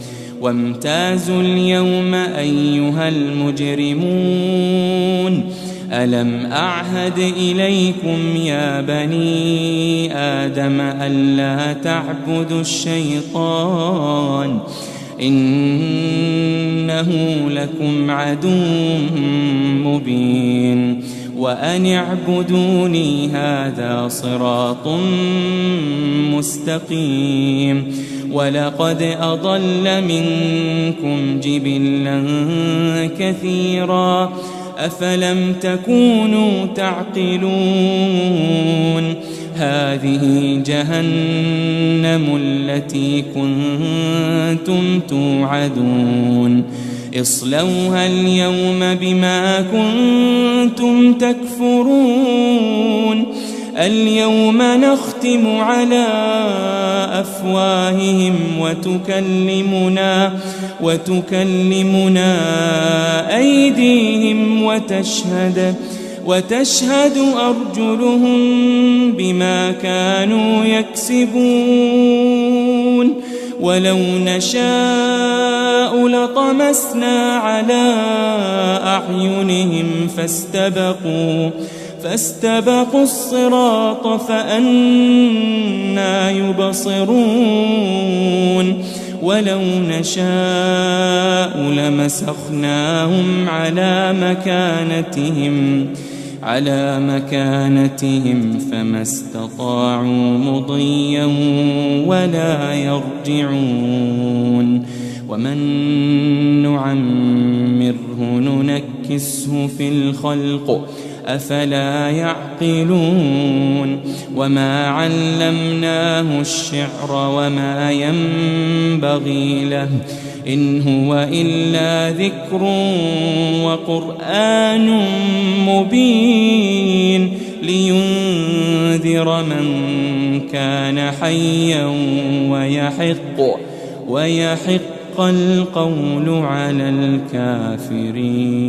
وامتازوا اليوم أيها المجرمون ألم أعهد إليكم يا بني آدم ألا تعبدوا الشيطان إنه لكم عدو مبين وأن اعبدوني هذا صراط مستقيم ولقد أضل منكم جبلا كثيرا أفلم تكونوا تعقلون هذه جهنم التي كنتم توعدون اصلوها اليوم بما كنتم تكفرون اليوم نختم على أفواههم وتكلمنا أيديهم وتشهد أرجلهم بما كانوا يكسبون ولو نشاء لطمسنا على أعينهم فاستبقوا الصراط فأنى يبصرون ولو نشاء لمسخناهم على مكانتهم فما استطاعوا مضيا ولا يرجعون ومن نعمره ننكسه في الخلق أفلا يعقلون وما علمناه الشعر وما ينبغي له إن هو إلا ذكر وقرآن مبين لينذر من كان حيا ويحق القول على الكافرين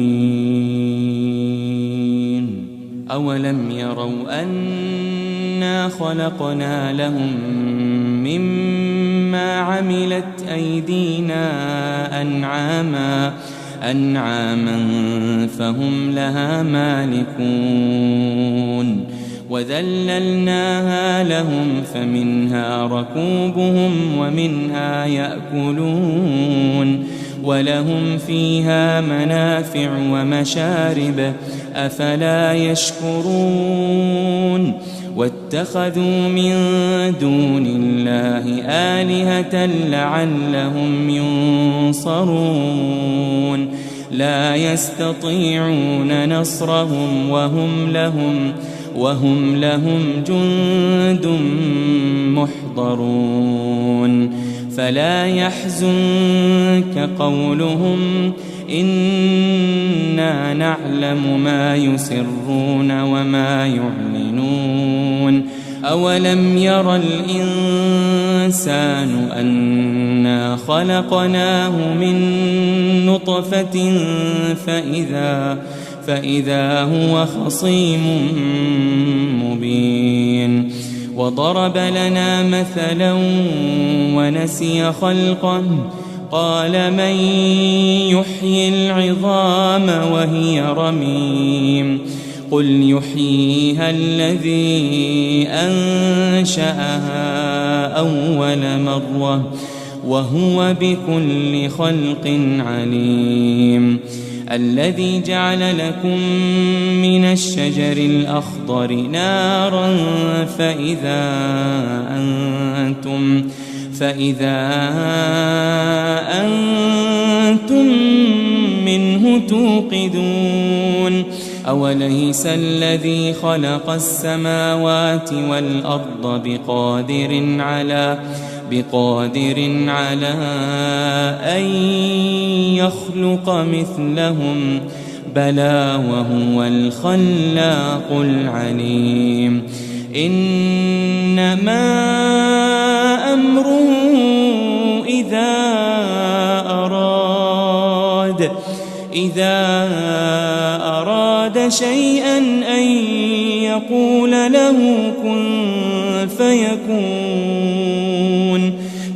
أولم يروا أنا خلقنا لهم مما عملت أيدينا أنعاما فهم لها مالكون وذللناها لهم فمنها ركوبهم ومنها يأكلون ولهم فيها منافع ومشارب أفلا يشكرون واتخذوا من دون الله آلهة لعلهم ينصرون لا يستطيعون نصرهم وهم لهم جند محضرون فلا يحزنك قولهم إنا نعلم ما يسرون وما يعلنون أولم ير الإنسان أنا خلقناه من نطفة فإذا هو خصيم مبين وضرب لنا مثلا ونسي خلقه قال من يحيي العظام وهي رميم قل يحييها الذي أنشأها أول مرة وهو بكل خلق عليم الذي جعل لكم من الشجر الأخضر نارا فإذا أنتم منه توقدون أوليس الذي خلق السماوات والأرض بقادر على أن يخلق مثلهم بلى وهو الخلاق العليم إنما أمره إذا أراد شيئا أن يقول له كن فيكون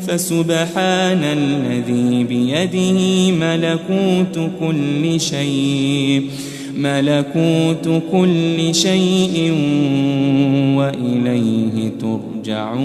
فسبحان الذي بيده ملكوت كل شيء وإليه ترجعون